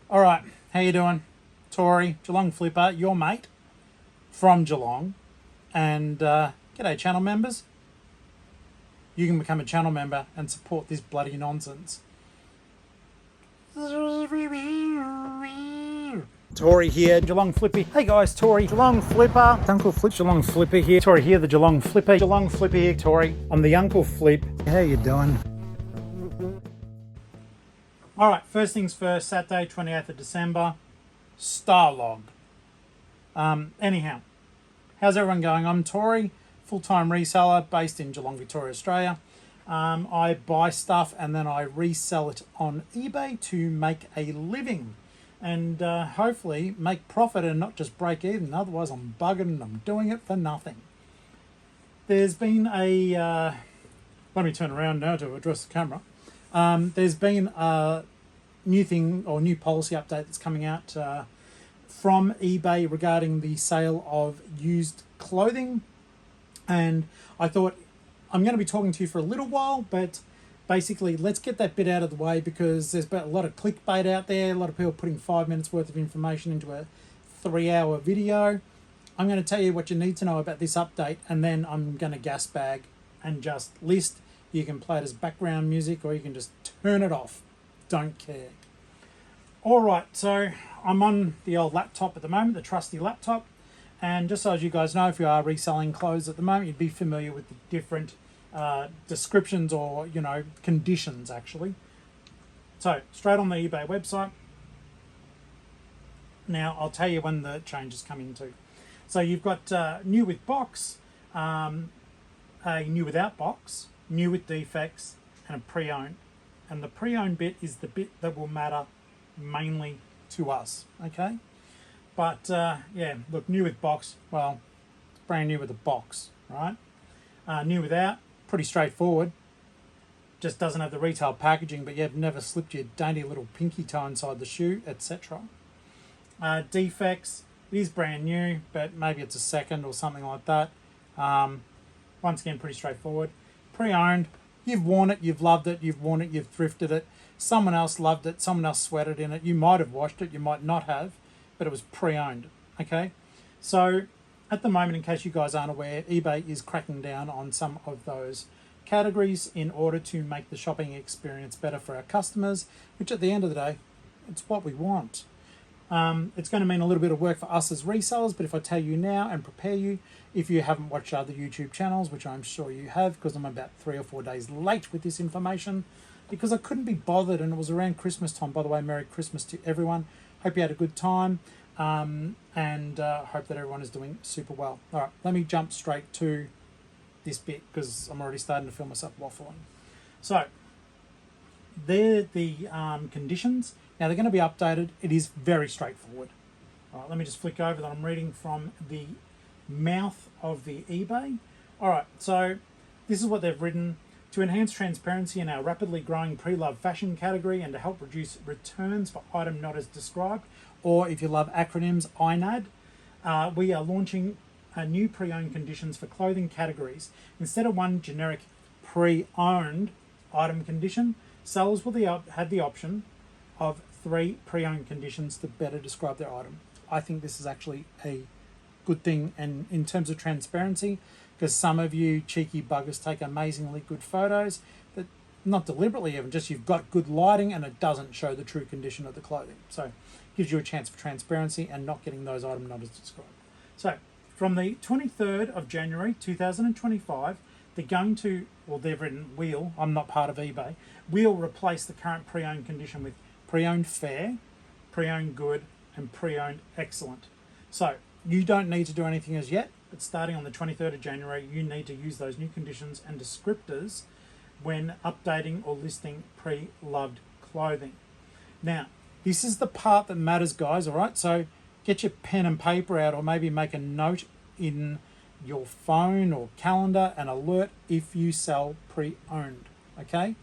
All right, how you doing? Tori, Geelong-Flipper, your mate from Geelong. And g'day channel members. You can become a channel member and support this bloody nonsense. Tori here, Geelong-Flippy. Hey guys, Tori, Geelong-Flipper. Uncle Flip, Geelong-Flipper here. Tori here, the Geelong-Flipper. Geelong-Flipper here, Tori. I'm the Uncle Flip. How you doing? All right, first things first, Saturday, 28th of December, Starlog. Anyhow, how's everyone going? I'm Tori, full-time reseller based in Geelong, Victoria, Australia. I buy stuff and then I resell it on eBay to make a living and hopefully make profit and not just break even. Otherwise, I'm bugging and I'm doing it for nothing. There's been a... let me turn around now to address the camera. There's been a new thing or new policy update that's coming out from eBay regarding the sale of used clothing. And I thought I'm going to be talking to you for a little while, but basically let's get that bit out of the way because there's been a lot of clickbait out there, a lot of people putting 5 minutes worth of information into a 3-hour video. I'm going to tell you what you need to know about this update, and then I'm going to gas bag and just list. You can play it as background music or you can just turn it off. Don't care. All right, so I'm on the old laptop at the moment, the trusty laptop. And just so as you guys know, if you are reselling clothes at the moment, you'd be familiar with the different descriptions or, conditions actually. So straight on the eBay website. Now, I'll tell you when the changes come into. So you've got new with box, a new without box, new with defects, and a pre-owned. And the pre-owned bit is the bit that will matter mainly to us, okay? But yeah, look, new with box, well, it's brand new with a box, right? New without, pretty straightforward. Just doesn't have the retail packaging, but you've never slipped your dainty little pinky toe inside the shoe, etc. Defects, it is brand new, but maybe it's a second or something like that. Once again, pretty straightforward. Pre-owned, you've worn it, you've loved it, you've worn it, you've thrifted it. Someone else loved it, someone else sweated in it. You might have washed it, you might not have, but it was pre-owned, okay? So at the moment, in case you guys aren't aware, eBay is cracking down on some of those categories in order to make the shopping experience better for our customers, which at the end of the day, it's what we want. It's going to mean a little bit of work for us as resellers, but if I tell you now and prepare you, if you haven't watched other YouTube channels, which I'm sure you have, because I'm about 3 or 4 days late with this information, because I couldn't be bothered, and it was around Christmas time. By the way, Merry Christmas to everyone. Hope you had a good time, and hope that everyone is doing super well. All right, let me jump straight to this bit, because I'm already starting to feel myself waffling. So, they're the conditions. Now, they're going to be updated. It is very straightforward. All right, let me just flick over that I'm reading from the mouth of the eBay. All right, so this is what they've written. To enhance transparency in our rapidly growing pre-loved fashion category and to help reduce returns for item not as described, or if you love acronyms, INAD, we are launching new pre-owned conditions for clothing categories. Instead of one generic pre-owned item condition, sellers will have the option of 3 pre-owned conditions to better describe their item. I think this is actually a good thing, and in terms of transparency, because some of you cheeky buggers take amazingly good photos that, not deliberately even, just you've got good lighting and it doesn't show the true condition of the clothing. So it gives you a chance for transparency and not getting those item numbers described. So from the 23rd of January 2025, they're going to, well, they've written will, I'm not part of eBay, will replace the current pre-owned condition with pre-owned fair, pre-owned good, and pre-owned excellent. So you don't need to do anything as yet, but starting on the 23rd of January, you need to use those new conditions and descriptors when updating or listing pre-loved clothing. Now, this is the part that matters, guys, all right? So get your pen and paper out, or maybe make a note in your phone or calendar and alert if you sell pre-owned, okay?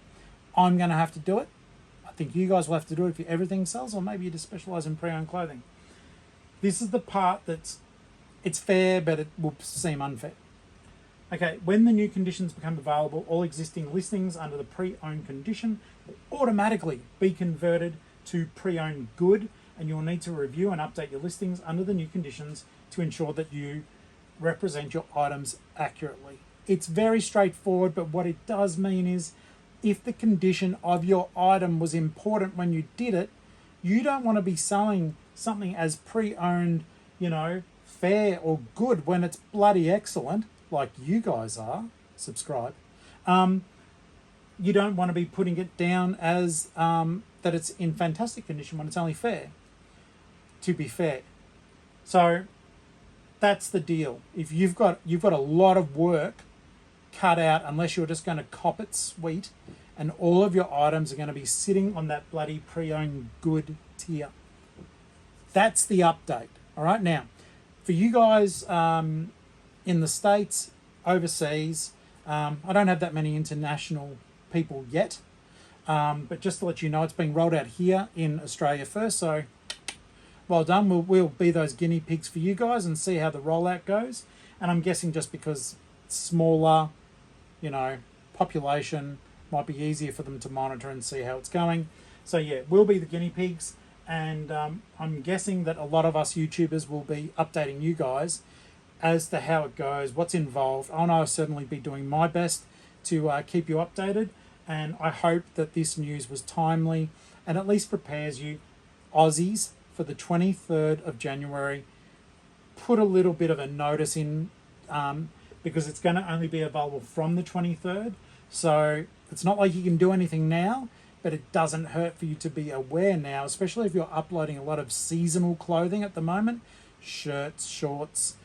I'm going to have to do it. I think you guys will have to do it if everything sells, or maybe you just specialize in pre-owned clothing. This is the part it's fair, but it will seem unfair. Okay, when the new conditions become available, all existing listings under the pre-owned condition will automatically be converted to pre-owned good, and you'll need to review and update your listings under the new conditions to ensure that you represent your items accurately. It's very straightforward, but what it does mean is if the condition of your item was important when you did it, you don't want to be selling something as pre-owned, fair or good when it's bloody excellent, like you guys are. Subscribe. You don't want to be putting it down as that it's in fantastic condition when it's only fair, to be fair. So that's the deal. If you've got a lot of work cut out, unless you're just going to cop it sweet, and all of your items are going to be sitting on that bloody pre-owned good tier. That's the update. All right, now for you guys in the States, overseas, I don't have that many international people yet, but just to let you know, it's being rolled out here in Australia first, so well done. We'll be those guinea pigs for you guys and see how the rollout goes. And I'm guessing just because it's smaller, population, might be easier for them to monitor and see how it's going. So yeah, we'll be the guinea pigs, and I'm guessing that a lot of us YouTubers will be updating you guys as to how it goes, what's involved. I'll certainly be doing my best to keep you updated, and I hope that this news was timely and at least prepares you Aussies for the 23rd of January. Put a little bit of a notice in because it's going to only be available from the 23rd. So it's not like you can do anything now, but it doesn't hurt for you to be aware now, especially if you're uploading a lot of seasonal clothing at the moment, shirts, shorts,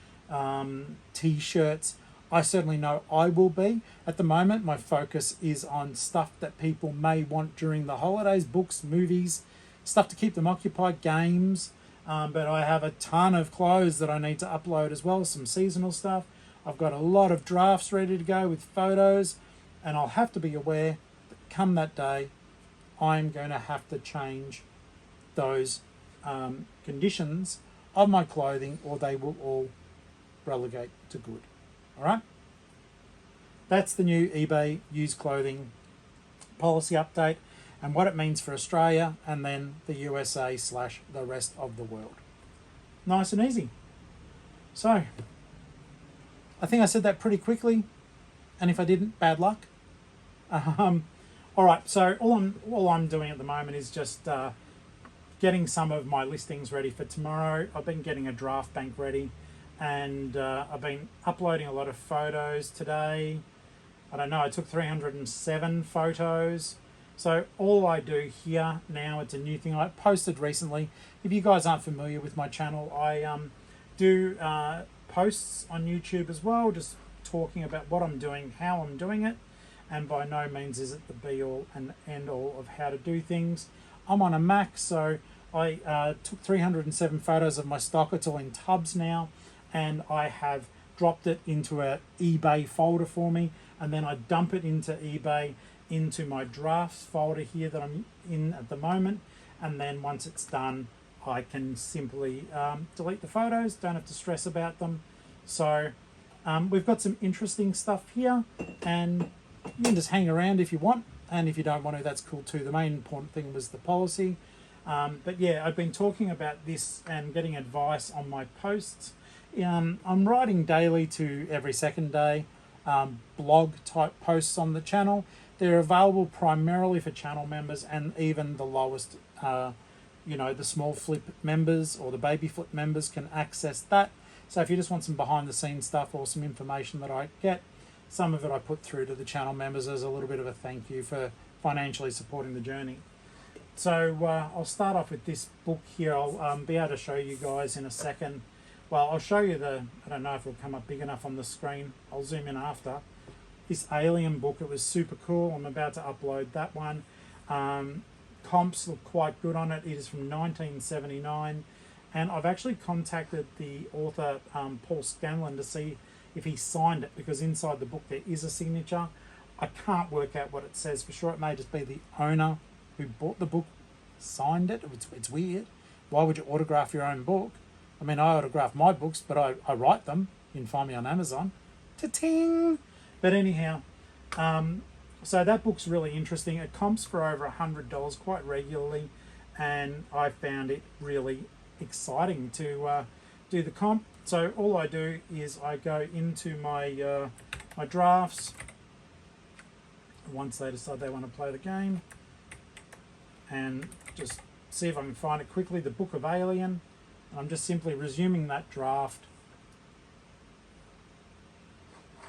t-shirts. I certainly know I will be. At the moment, my focus is on stuff that people may want during the holidays, books, movies, stuff to keep them occupied, games. But I have a ton of clothes that I need to upload as well, some seasonal stuff. I've got a lot of drafts ready to go with photos, and I'll have to be aware that come that day, I'm going to have to change those conditions of my clothing, or they will all relegate to good. All right? That's the new eBay used clothing policy update and what it means for Australia and then the USA / the rest of the world. Nice and easy. So, I think I said that pretty quickly, and if I didn't, bad luck. All right, so all I'm doing at the moment is just getting some of my listings ready for tomorrow. I've been getting a draft bank ready, and I've been uploading a lot of photos today. I don't know, I took 307 photos. So all I do here now, it's a new thing I posted recently. If you guys aren't familiar with my channel, I do posts on YouTube as well, just talking about what I'm doing, how I'm doing it, and by no means is it the be-all and end-all of how to do things. I'm on a Mac, so I took 307 photos of my stock. It's all in tubs now, and I have dropped it into an eBay folder for me, and then I dump it into eBay into my drafts folder here that I'm in at the moment, and then once it's done, I can simply delete the photos, don't have to stress about them. So we've got some interesting stuff here, and you can just hang around if you want, and if you don't want to, that's cool too. The main important thing was the policy. But yeah, I've been talking about this and getting advice on my posts. I'm writing daily to every second day blog type posts on the channel. They're available primarily for channel members and even the lowest, the small flip members or the baby flip members can access that. So if you just want some behind the scenes stuff or some information that I get, some of it I put through to the channel members as a little bit of a thank you for financially supporting the journey. So I'll start off with this book here. I'll be able to show you guys in a second. Well, I'll show you I don't know if it'll come up big enough on the screen. I'll zoom in after. This Alien book, it was super cool. I'm about to upload that one. Comps look quite good on it. It is from 1979. And I've actually contacted the author, Paul Scanlon, to see if he signed it, because inside the book there is a signature. I can't work out what it says for sure. It may just be the owner who bought the book signed it. It's weird. Why would you autograph your own book? I mean, I autograph my books, but I write them. You can find me on Amazon. Ta-ting! But anyhow, so that book's really interesting. It comps for over $100 quite regularly. and I found it really exciting to do the comp. So all I do is I go into my my drafts once they decide they want to play the game, and just see if I can find it quickly, the Book of Alien. I'm just simply resuming that draft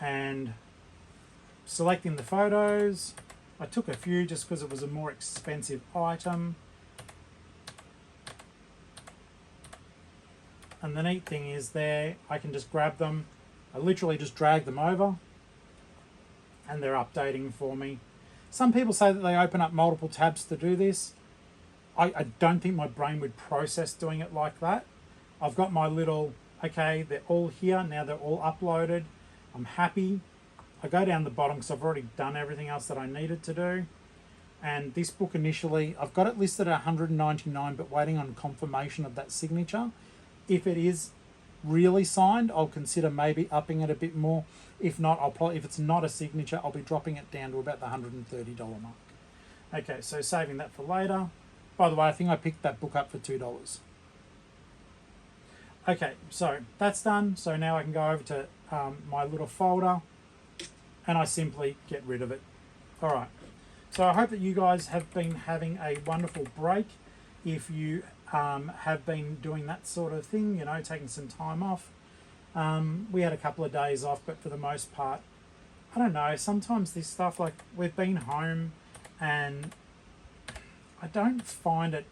and selecting the photos. I took a few just because it was a more expensive item. And the neat thing is there, I can just grab them. I literally just drag them over and they're updating for me. Some people say that they open up multiple tabs to do this. I don't think my brain would process doing it like that. I've got my little, okay, they're all here, now they're all uploaded. I'm happy. I go down the bottom because I've already done everything else that I needed to do. And this book initially, I've got it listed at $199, but waiting on confirmation of that signature. If it is really signed, I'll consider maybe upping it a bit more. If not, I'll probably, if it's not a signature, I'll be dropping it down to about the $130 mark. Okay, so saving that for later. By the way, I think I picked that book up for $2. Okay, so that's done. So now I can go over to my little folder and I simply get rid of it. All right. So I hope that you guys have been having a wonderful break. If you have been doing that sort of thing, you know, taking some time off. We had a couple of days off, but for the most part, I don't know, sometimes this stuff, like we've been home and I don't find it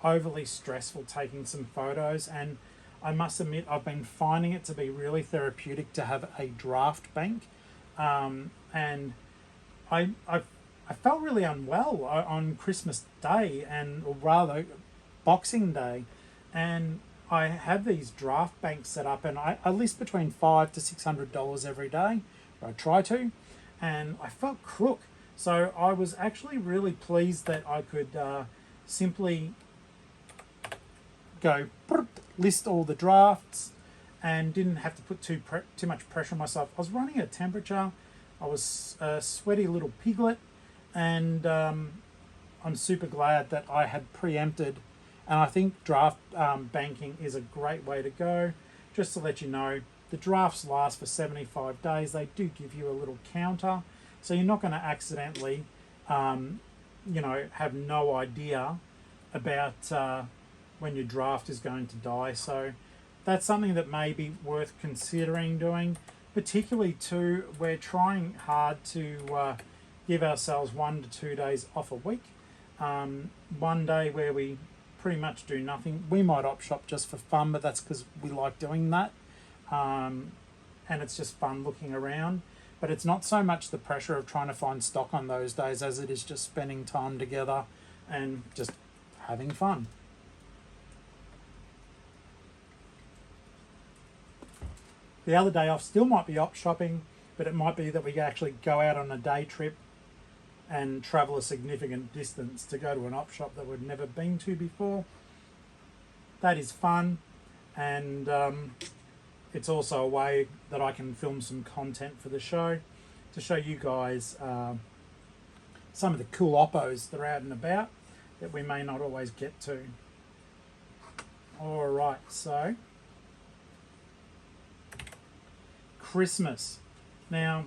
overly stressful taking some photos, and I must admit I've been finding it to be really therapeutic to have a draft bank. And I felt really unwell on Christmas Day, or rather Boxing Day, and I have these draft banks set up, and I list between $500 to $600 every day, or I try to, and I felt crook. So I was actually really pleased that I could simply go list all the drafts and didn't have to put too much pressure on myself. I was running a temperature. I was a sweaty little piglet, and I'm super glad that I had preempted. And I think draft banking is a great way to go. Just to let you know, the drafts last for 75 days. They do give you a little counter, so you're not going to accidentally, you know, have no idea about when your draft is going to die. So that's something that may be worth considering doing. Particularly too, we're trying hard to give ourselves 1 to 2 days off a week. One day where we pretty much do nothing. We might op shop just for fun, but that's because we like doing that. And it's just fun looking around. But it's not so much the pressure of trying to find stock on those days as it is just spending time together and just having fun. The other day off still might be op shopping, but it might be that we actually go out on a day trip and travel a significant distance to go to an op shop that we've never been to before. That is fun, and it's also a way that I can film some content for the show to show you guys some of the cool oppos that are out and about that we may not always get to. All right, so Christmas. Now,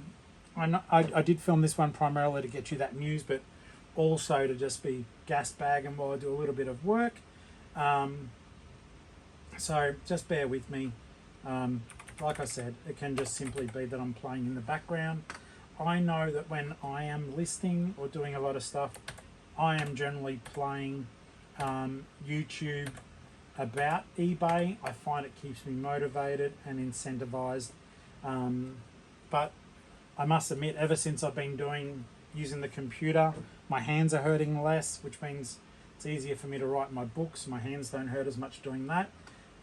I did film this one primarily to get you that news, but also to just be gas bagging while I do a little bit of work. So just bear with me. Like I said, it can just simply be that I'm playing in the background. I know that when I am listing or doing a lot of stuff, I am generally playing YouTube about eBay. I find it keeps me motivated and incentivized. But I must admit, ever since I've been using the computer, my hands are hurting less, which means it's easier for me to write my books. My hands don't hurt as much doing that.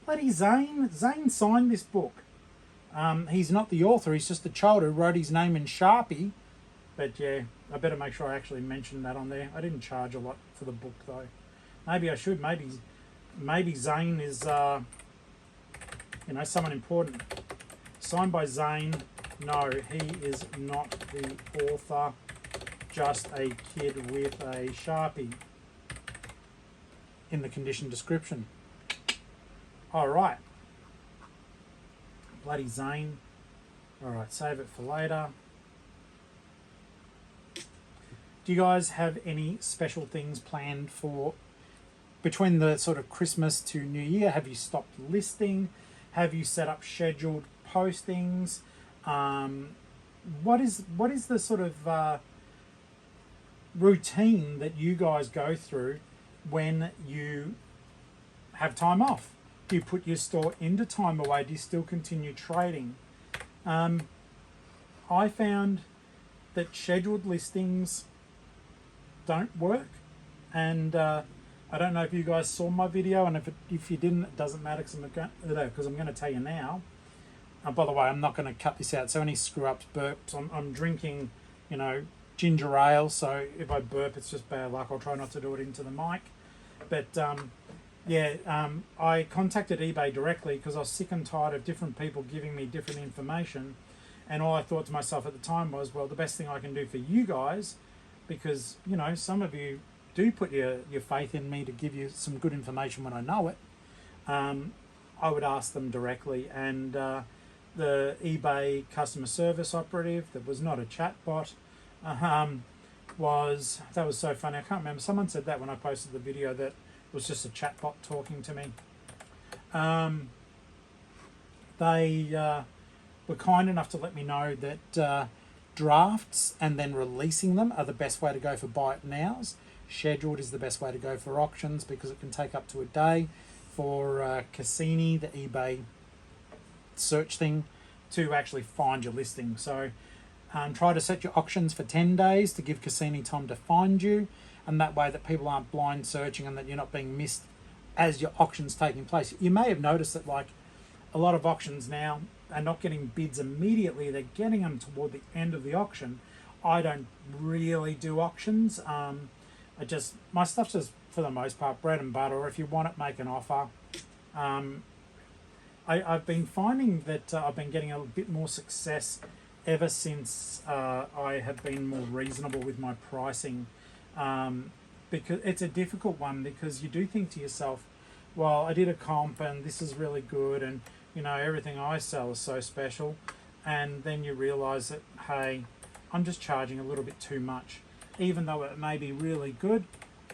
Bloody Zane signed this book. He's not the author, he's just the child who wrote his name in Sharpie. But yeah, I better make sure I actually mention that on there. I didn't charge a lot for the book though. Maybe I should. Maybe Zane is, you know, someone important. Signed by Zane. No, he is not the author. Just a kid with a Sharpie. in the condition description. All right. Bloody Zane. All right, save it for later. Do you guys have any special things planned for between the sort of Christmas to New Year? Have you stopped listing? Have you set up scheduled postings? What is the sort of routine that you guys go through when you have time off? Do you put your store into time away? Do you still continue trading? I found that scheduled listings don't work, and I don't know if you guys saw my video, and if you didn't, it doesn't matter because I'm going to tell you now. By the way, I'm not going to cut this out, so any screw-ups, burps, I'm drinking, ginger ale, so if I burp, it's just bad luck. I'll try not to do it into the mic. But, I contacted eBay directly because I was sick and tired of different people giving me different information, and all I thought to myself at the time was, well, the best thing I can do for you guys, because, some of you do put your faith in me to give you some good information when I know it, I would ask them directly. And the eBay customer service operative, that was not a chat bot, that was so funny. I can't remember. Someone said that when I posted the video, that it was just a chat bot talking to me. They were kind enough to let me know that drafts and then releasing them are the best way to go for buy it nows. Scheduled is the best way to go for auctions because it can take up to a day for Cassini, the eBay search thing, to actually find your listing. So try to set your auctions for 10 days to give Cassini time to find you, and that way that people aren't blind searching and that you're not being missed as your auction's taking place. You may have noticed that like a lot of auctions now are not getting bids immediately, they're getting them toward the end of the auction. I don't really do auctions. My stuff's just, for the most part, bread and butter, or if you want it, make an offer. I've been finding that I've been getting a bit more success ever since I have been more reasonable with my pricing, because it's a difficult one, because you do think to yourself, well, I did a comp and this is really good, and everything I sell is so special, and then you realize that, hey, I'm just charging a little bit too much. Even though it may be really good,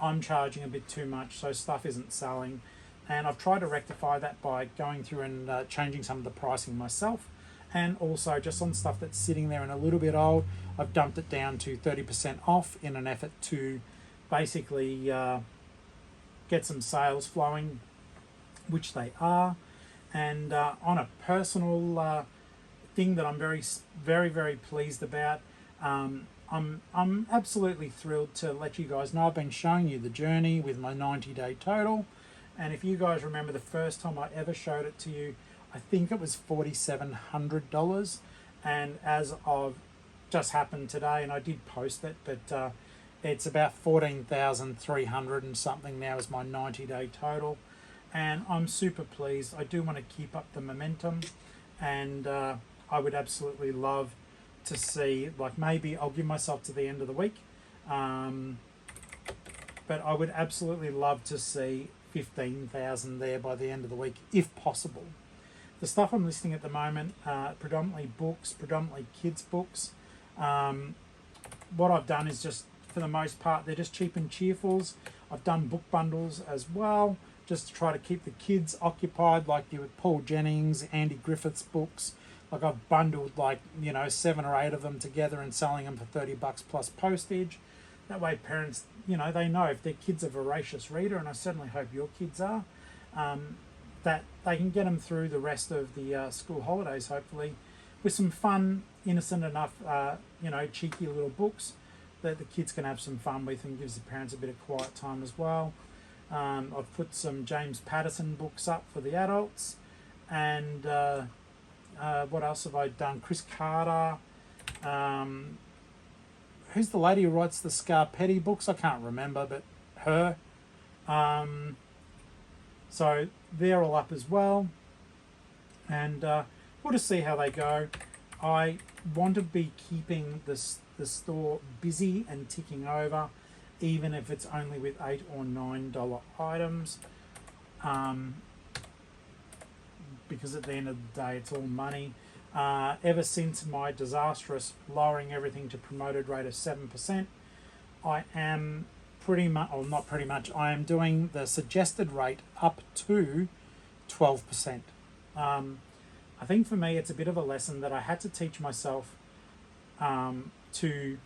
I'm charging a bit too much, so stuff isn't selling. And I've tried to rectify that by going through and changing some of the pricing myself, and also just on stuff that's sitting there and a little bit old, I've dumped it down to 30% off in an effort to basically get some sales flowing, which they are. And on a personal thing that I'm very, very, very pleased about, I'm absolutely thrilled to let you guys know I've been showing you the journey with my 90-day total. And if you guys remember the first time I ever showed it to you, I think it was $4,700. And as of just happened today, and I did post it, but it's about 14,300 and something now is my 90-day total. And I'm super pleased. I do want to keep up the momentum, and I would absolutely love to see, like, maybe I'll give myself to the end of the week, but I would absolutely love to see 15,000 there by the end of the week, if possible. The stuff I'm listing at the moment, predominantly books, predominantly kids' books. What I've done is just, for the most part, they're just cheap and cheerfuls. I've done book bundles as well, just to try to keep the kids occupied, like you with Paul Jennings, Andy Griffith's books. Like I've bundled 7 or 8 of them together and selling them for $30 plus postage. That way parents, they know if their kid's a voracious reader, and I certainly hope your kids are, that they can get them through the rest of the school holidays, hopefully, with some fun, innocent enough, cheeky little books that the kids can have some fun with, and gives the parents a bit of quiet time as well. I've put some James Patterson books up for the adults, and what else have I done? Chris Carter. Who's the lady who writes the Scarpetti books? I can't remember, but her. So they're all up as well, and we'll just see how they go. I want to be keeping the store busy and ticking over, even if it's only with $8 or $9 items, because at the end of the day, it's all money. Ever since my disastrous lowering everything to promoted rate of 7%, I am pretty much, or not pretty much, I am doing the suggested rate up to 12%. I think for me, it's a bit of a lesson that I had to teach myself to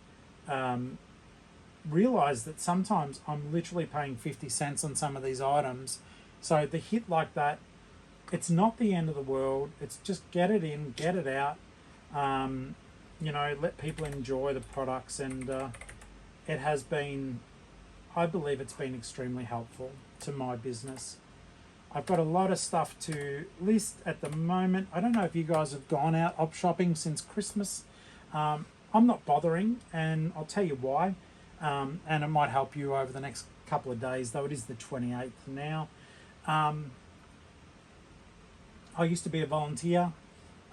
realize that sometimes I'm literally paying 50 cents on some of these items. So the hit like that, it's not the end of the world. It's just get it in, get it out. You know, let people enjoy the products, and it has been, I believe it's been extremely helpful to my business. I've got a lot of stuff to list at the moment. I don't know if you guys have gone out op shopping since Christmas. I'm not bothering, and I'll tell you why. And it might help you over the next couple of days, though it is the 28th now. I used to be a volunteer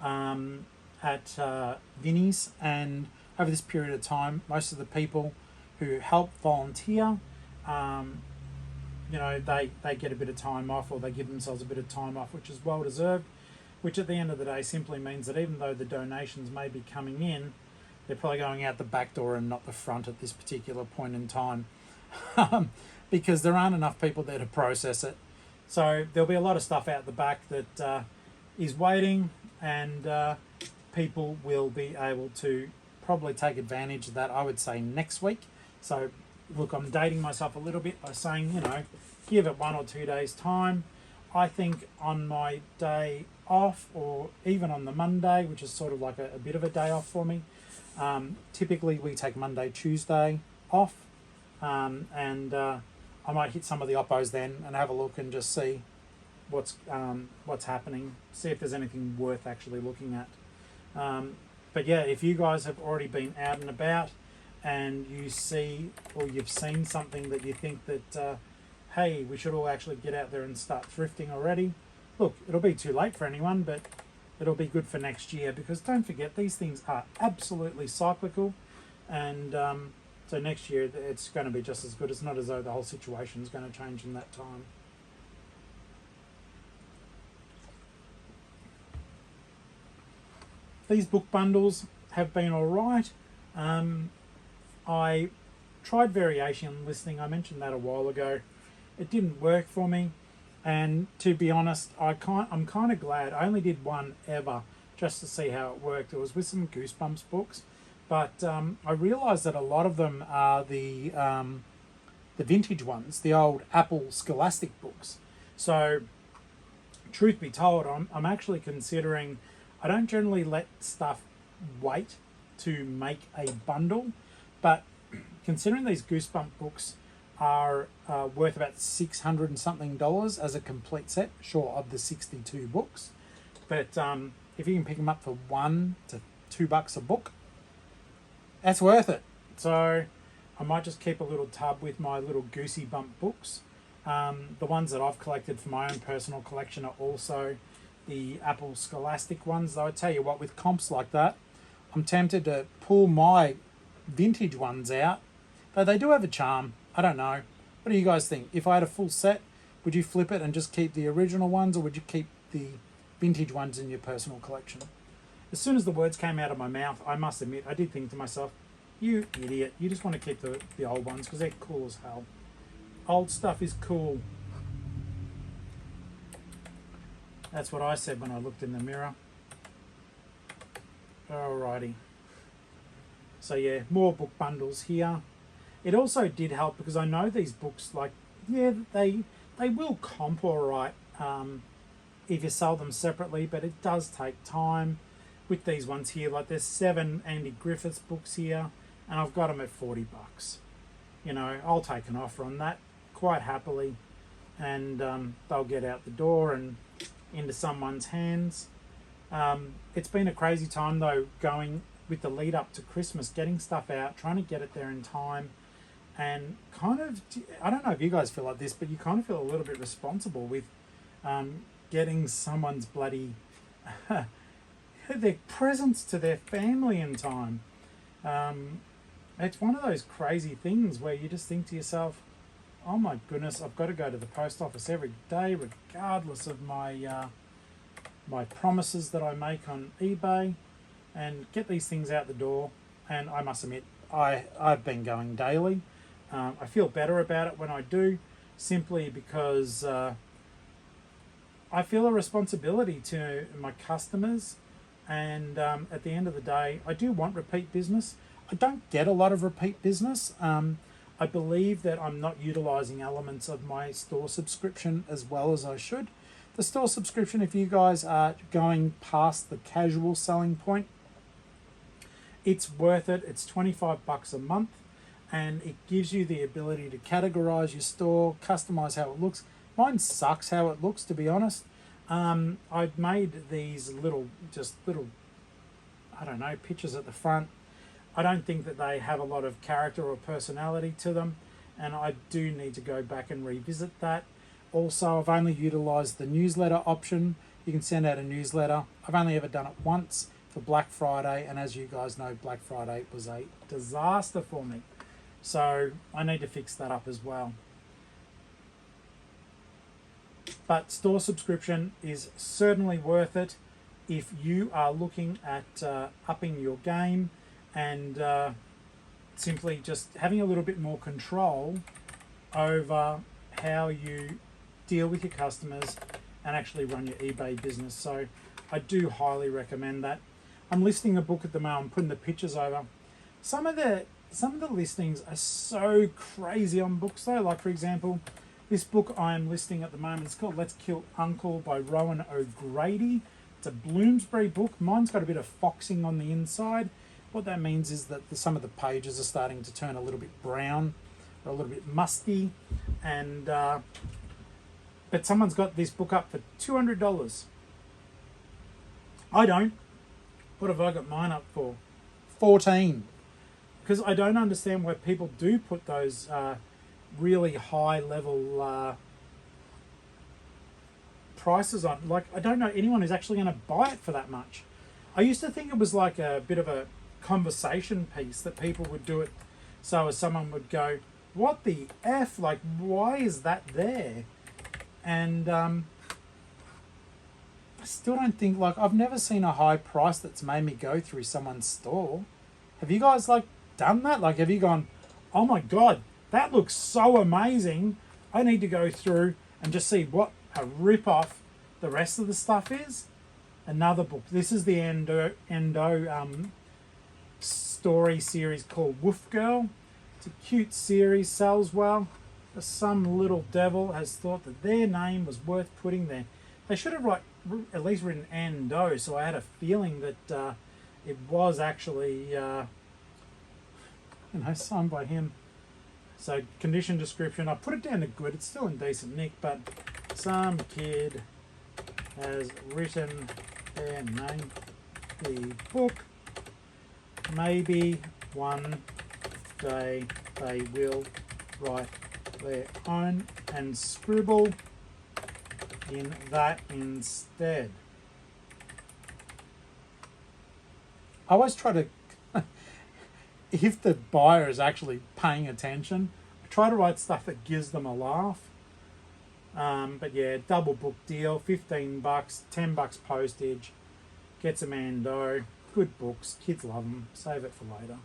at Vinnie's, and over this period of time, most of the people who help volunteer, you know, they get a bit of time off, or they give themselves a bit of time off, which is well deserved, which at the end of the day simply means that even though the donations may be coming in, they're probably going out the back door and not the front at this particular point in time, because there aren't enough people there to process it. So there'll be a lot of stuff out the back that is waiting, and people will be able to probably take advantage of that, I would say, next week. So look, I'm dating myself a little bit by saying, you know, give it 1 or 2 days time. I think on my day off, or even on the Monday, which is sort of like a bit of a day off for me, typically we take Monday, Tuesday off, and I might hit some of the oppos then and have a look and just see what's happening, see if there's anything worth actually looking at. But yeah, if you guys have already been out and about and you see, or you've seen something that you think that, hey, we should all actually get out there and start thrifting already, look, it'll be too late for anyone, but it'll be good for next year, because don't forget, these things are absolutely cyclical, and so next year it's going to be just as good. It's not as though the whole situation is going to change in that time. These book bundles have been all right. I tried variation listing. I mentioned that a while ago. It didn't work for me, and to be honest, I'm kind of glad. I only did one ever just to see how it worked. It was with some Goosebumps books, but I realised that a lot of them are the vintage ones, the old Apple Scholastic books. So, truth be told, I'm actually considering. I don't generally let stuff wait to make a bundle, but considering these Goosebump books are worth about $600 and something as a complete set, short of the 62 books. But if you can pick them up for $1 to $2 a book, that's worth it. So I might just keep a little tub with my little Goosey Bump books. The ones that I've collected for my own personal collection are also the Apple Scholastic ones. Though I tell you what, with comps like that, I'm tempted to pull my vintage ones out, though they do have a charm. I don't know. What do you guys think? If I had a full set, would you flip it and just keep the original ones, or would you keep the vintage ones in your personal collection? As soon as the words came out of my mouth, I must admit, I did think to myself, you idiot, you just want to keep the old ones because they're cool as hell. Old stuff is cool. That's what I said when I looked in the mirror. Alrighty. So yeah, more book bundles here. It also did help because I know these books, like, yeah, they will comp alright if you sell them separately, but it does take time with these ones here. Like, there's 7 Andy Griffiths books here, and I've got them at $40. You know, I'll take an offer on that quite happily, and they'll get out the door and into someone's hands. It's been a crazy time though, going with the lead up to Christmas, getting stuff out, trying to get it there in time, and kind of, I don't know if you guys feel like this, but you kind of feel a little bit responsible with getting someone's bloody their presents to their family in time. It's one of those crazy things where you just think to yourself, oh my goodness, I've got to go to the post office every day, regardless of my my promises that I make on eBay, and get these things out the door. And I must admit, I've been going daily. I feel better about it when I do, simply because I feel a responsibility to my customers. And at the end of the day, I do want repeat business. I don't get a lot of repeat business. I believe that I'm not utilizing elements of my store subscription as well as I should. The store subscription, if you guys are going past the casual selling point, it's worth it. It's $25 a month, and it gives you the ability to categorize your store, customize how it looks. Mine sucks how it looks, to be honest. I've made these little, I don't know, pictures at the front. I don't think that they have a lot of character or personality to them, and I do need to go back and revisit that. Also, I've only utilized the newsletter option. You can send out a newsletter. I've only ever done it once for Black Friday, and as you guys know, Black Friday was a disaster for me. So I need to fix that up as well. But store subscription is certainly worth it if you are looking at upping your game and simply just having a little bit more control over how you deal with your customers and actually run your eBay business. So I do highly recommend that. I'm listing a book at the moment. I'm putting the pictures over. Some of the listings are so crazy on books though. Like, for example, this book I'm listing at the moment, it's called Let's Kill Uncle by Rowan O'Grady. It's a Bloomsbury book. Mine's got a bit of foxing on the inside. What that means is that some of the pages are starting to turn a little bit brown or a little bit musty. And but someone's got this book up for $200. I don't. What have I got mine up for? $14. Because I don't understand why people do put those really high level prices on. Like, I don't know anyone who's actually going to buy it for that much. I used to think it was like a bit of a conversation piece that people would do it so as someone would go, what the F? Like, why is that there? And I still don't think, like, I've never seen a high price that's made me go through someone's store. Have you guys, like, done that? Like, have you gone, oh my God, that looks so amazing. I need to go through and just see what a rip-off the rest of the stuff is. Another book. This is the Endo story series called Wolf Girl. It's a cute series, sells well. Some little devil has thought that their name was worth putting there. They should have at least written Endo, so I had a feeling that it was actually signed by him. So condition description, I put it down to good. It's still in decent nick, but some kid has written their name. The book, maybe one day they will write their own and scribble in that instead. I always try to, if the buyer is actually paying attention, I try to write stuff that gives them a laugh. But yeah, double book deal, $15, $10 postage, gets a Mando, good books, kids love them, save it for later.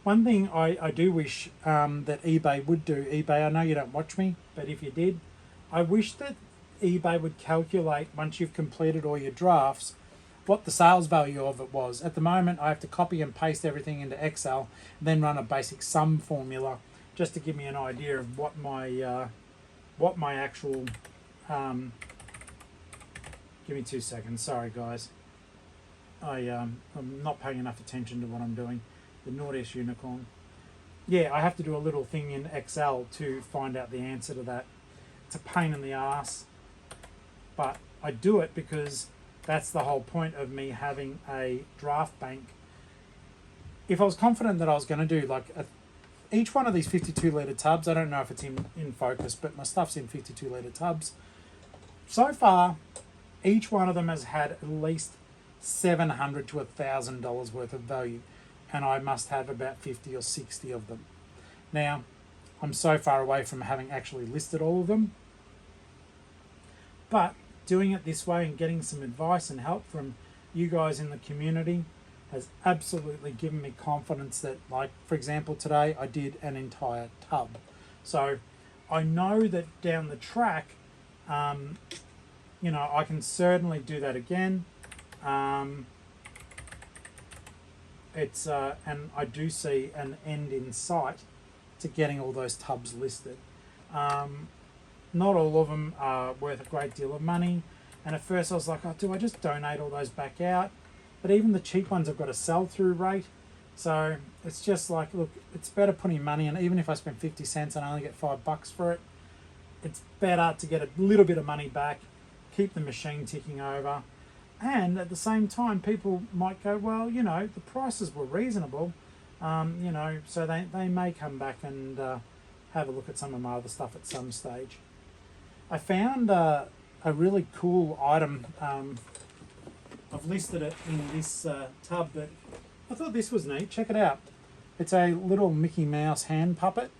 One thing I do wish that eBay would do, eBay, I know you don't watch me, but if you did, I wish that eBay would calculate, once you've completed all your drafts, what the sales value of it was. At the moment, I have to copy and paste everything into Excel, and then run a basic sum formula just to give me an idea of what my actual... give me 2 seconds, sorry guys. I'm not paying enough attention to what I'm doing. The naughtiest unicorn. Yeah, I have to do a little thing in Excel to find out the answer to that. It's a pain in the ass, but I do it because that's the whole point of me having a draft bank. If I was confident that I was going to do like each one of these 52 litre tubs, I don't know if it's in focus, but my stuff's in 52 litre tubs. So far, each one of them has had at least $700 to $1,000 worth of value, and I must have about 50 or 60 of them. Now, I'm so far away from having actually listed all of them, but doing it this way and getting some advice and help from you guys in the community has absolutely given me confidence that, like, for example, today I did an entire tub. So I know that down the track, you know, I can certainly do that again. And I do see an end in sight to getting all those tubs listed. Not all of them are worth a great deal of money. And at first I was like, oh, do I just donate all those back out? But even the cheap ones have got a sell-through rate. So it's just like, look, it's better putting money in. Even if I spend 50 cents and I only get $5 for it, it's better to get a little bit of money back, keep the machine ticking over. And at the same time, people might go, well, you know, the prices were reasonable, you know, so they may come back and have a look at some of my other stuff at some stage. I found a really cool item. I've listed it in this tub, but I thought this was neat. Check it out. It's a little Mickey Mouse hand puppet.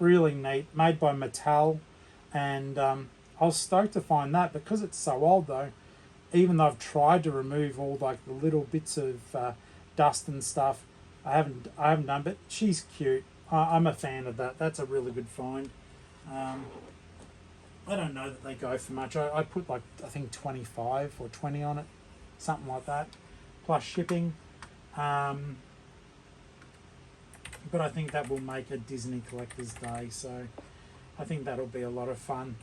Really neat, made by Mattel, and I was stoked to find that. Because it's so old though, even though I've tried to remove all like the little bits of dust and stuff, I haven't done. But she's cute. I'm a fan of that. That's a really good find. I don't know that they go for much. I put like, I think 25 or 20 on it, something like that, plus shipping. But I think that will make a Disney Collector's Day, so I think that'll be a lot of fun.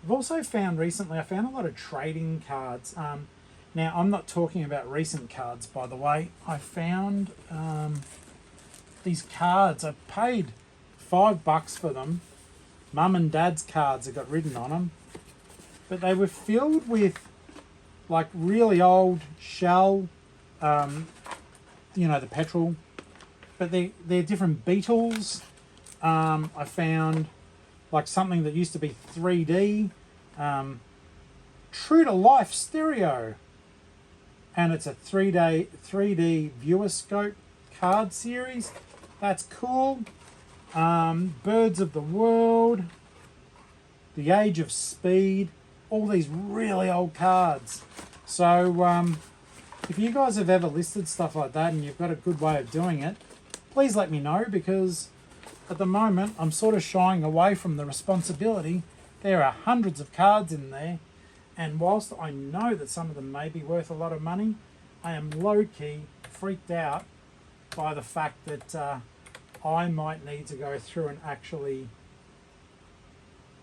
I've also found recently, I found a lot of trading cards. Now, I'm not talking about recent cards, by the way. I found these cards. I paid $5 for them. Mum and Dad's cards have got written on them. But they were filled with like really old shell, you know, the petrol. But they're different Beatles. I found like something that used to be 3D. True to life stereo. And it's a 3D viewer scope card series. That's cool. Birds of the World, The Age of Speed, all these really old cards. So if you guys have ever listed stuff like that and you've got a good way of doing it, please let me know, because at the moment I'm sort of shying away from the responsibility. There are hundreds of cards in there, and whilst I know that some of them may be worth a lot of money, I am low-key freaked out by the fact that I might need to go through and actually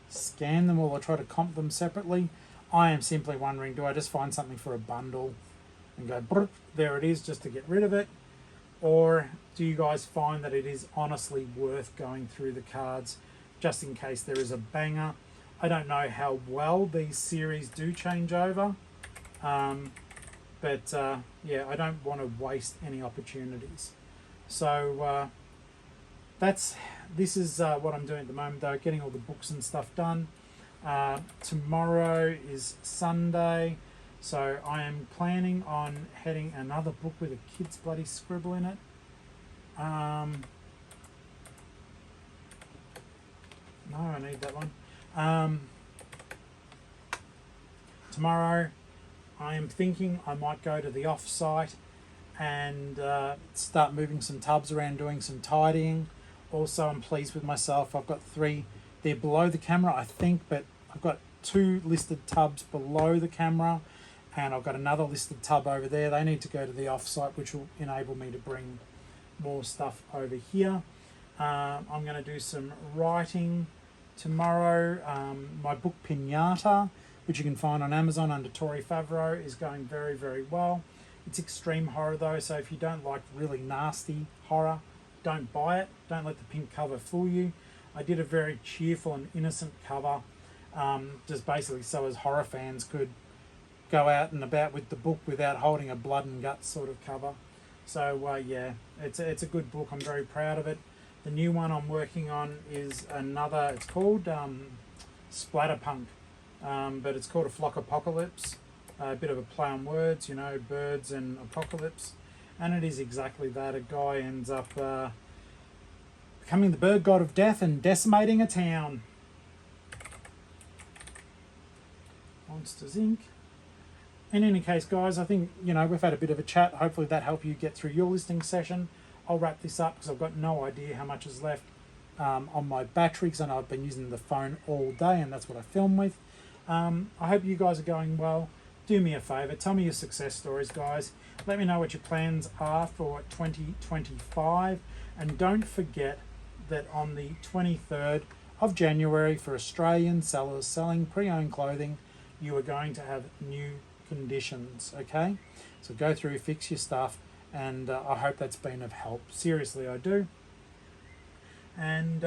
scan them all or try to comp them separately. I am simply wondering, do I just find something for a bundle and go, there it is, just to get rid of it? Or do you guys find that it is honestly worth going through the cards just in case there is a banger? I don't know how well these series do change over, but yeah, I don't want to waste any opportunities. So this is what I'm doing at the moment, though, getting all the books and stuff done. Tomorrow is Sunday, so I am planning on heading another book with a kid's bloody scribble in it. No, I need that one. Tomorrow I am thinking I might go to the off-site and start moving some tubs around, doing some tidying. Also, I'm pleased with myself. I've got 3, they're below the camera, I think, but I've got 2 listed tubs below the camera, and I've got another listed tub over there. They need to go to the off-site, which will enable me to bring more stuff over here. I'm going to do some writing tomorrow. My book Pinata, which you can find on Amazon under Tori Favreau, is going very, very well. It's extreme horror though, so if you don't like really nasty horror, don't buy it. Don't let the pink cover fool you. I did a very cheerful and innocent cover, just basically so as horror fans could go out and about with the book without holding a blood and guts sort of cover. So yeah, it's a good book. I'm very proud of it. The new one I'm working on is another, it's called Splatterpunk, but it's called a flock apocalypse. A bit of a play on words, you know, birds and apocalypse. And it is exactly that. A guy ends up becoming the bird god of death and decimating a town. Monsters Inc. In any case, guys, I think, you know, we've had a bit of a chat. Hopefully that helped you get through your listening session. I'll wrap this up because I've got no idea how much is left on my battery, because I know I've been using the phone all day and that's what I film with. I hope you guys are going well. Do me a favour, tell me your success stories, guys. Let me know what your plans are for 2025. And don't forget that on the 23rd of January, for Australian sellers selling pre-owned clothing, you are going to have new conditions, okay? So go through, fix your stuff, and I hope that's been of help. Seriously, I do. And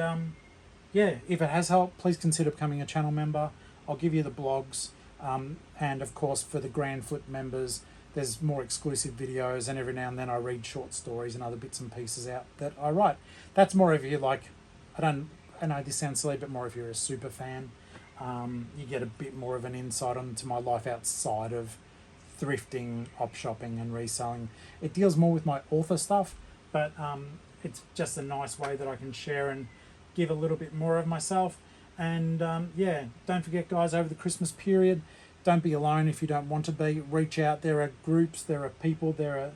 yeah, if it has helped, please consider becoming a channel member. I'll give you the blogs. And of course, for the Grand Flip members, there's more exclusive videos, and every now and then I read short stories and other bits and pieces out that I write. That's more if you're like, I know this sounds silly, but more if you're a super fan. You get a bit more of an insight onto my life outside of thrifting, op shopping and reselling. It deals more with my author stuff, but it's just a nice way that I can share and give a little bit more of myself. And yeah, don't forget, guys, over the Christmas period, don't be alone if you don't want to be. Reach out. There are groups, there are people, there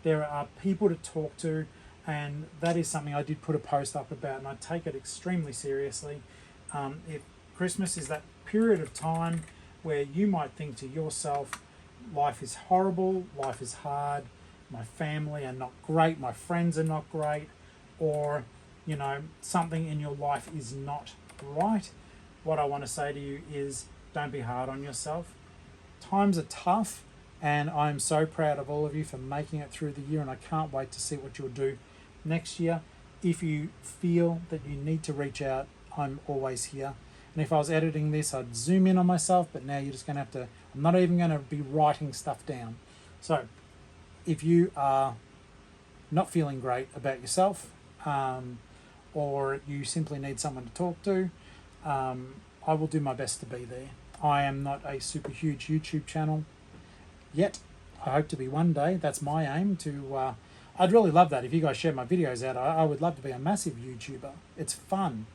are people to talk to, and that is something I did put a post up about, and I take it extremely seriously. If Christmas is that period of time where you might think to yourself, life is horrible, life is hard, my family are not great, my friends are not great, or, you know, something in your life is not right, what I want to say to you is don't be hard on yourself. Times are tough, and I'm so proud of all of you for making it through the year, and I can't wait to see what you'll do next year. If you feel that you need to reach out, I'm always here. And if I was editing this, I'd zoom in on myself, but now you're just going to have to, I'm not even going to be writing stuff down. So if you are not feeling great about yourself, or you simply need someone to talk to, I will do my best to be there. I am not a super huge YouTube channel yet. I hope to be one day. That's my aim to, I'd really love that. If you guys share my videos out, I would love to be a massive YouTuber. It's fun,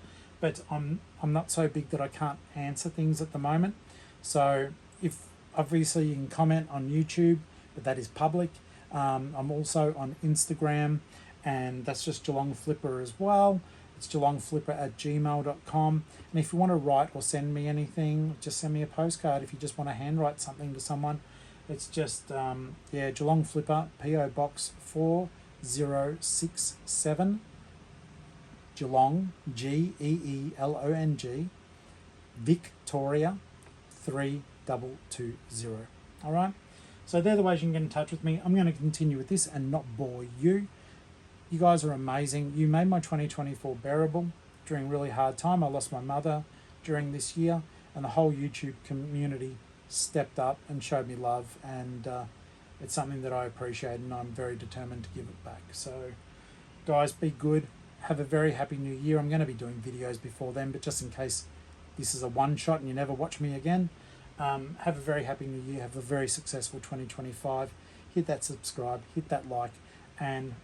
but I'm not so big that I can't answer things at the moment. So if obviously you can comment on YouTube, but that is public. I'm also on Instagram, and that's just Geelong-Flipper as well. It's geelongflipper@gmail.com. And if you want to write or send me anything, just send me a postcard. If you just want to handwrite something to someone, it's just, yeah, Geelong-Flipper, P.O. Box 4067, Geelong, Geelong, Victoria 3220. All right? So they're the ways you can get in touch with me. I'm going to continue with this and not bore you. You guys are amazing. You made my 2024 bearable during a really hard time. I lost my mother during this year, and the whole YouTube community stepped up and showed me love, and it's something that I appreciate, and I'm very determined to give it back. So guys, be good. Have a very happy new year. I'm going to be doing videos before then, but just in case this is a one shot and you never watch me again, have a very happy new year. Have a very successful 2025. Hit that subscribe, hit that like, and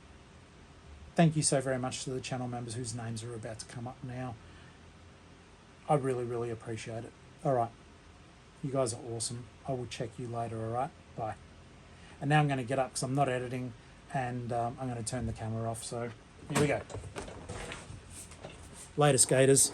thank you so very much to the channel members whose names are about to come up now. I really, really appreciate it. All right. You guys are awesome. I will check you later, all right? Bye. And now I'm going to get up because I'm not editing, and I'm going to turn the camera off. So here we go. Later, skaters.